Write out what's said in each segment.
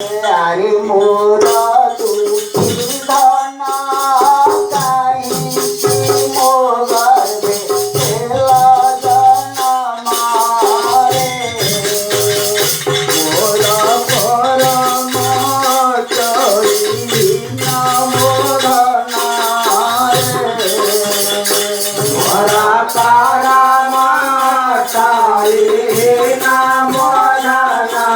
अरे मोरा तुझी धना काहीची मोगरे केला जना मारे मोरा परम चोरी ना मोरना रे मोरा तारा माताई ना मोरना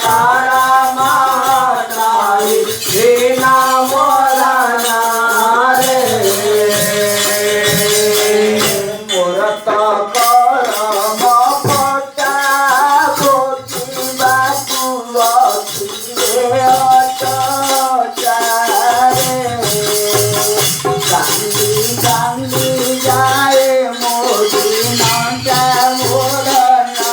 तारा माताई बिना मोरना रे मोरत करम फटा गोती बाकुवती अचारे कांदी कांदी जाए मोदी नाचा मोरना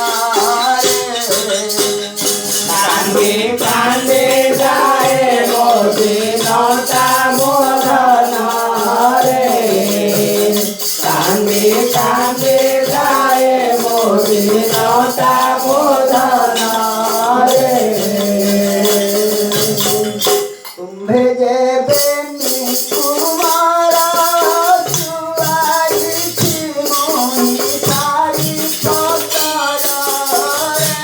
कांदे जाए मोदी नौता मोरना रे कांदे जाए मोदी नौता मोरना रे तुम्हें जे बेनी तुम्हारा चुराई थी मोही सारी पकड़ा रे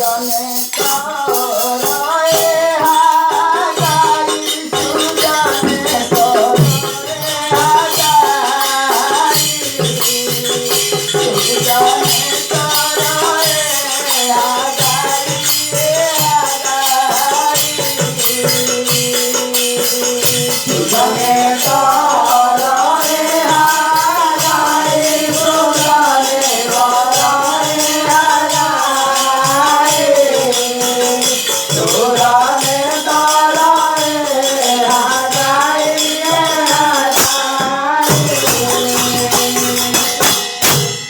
ચરણે ચરણ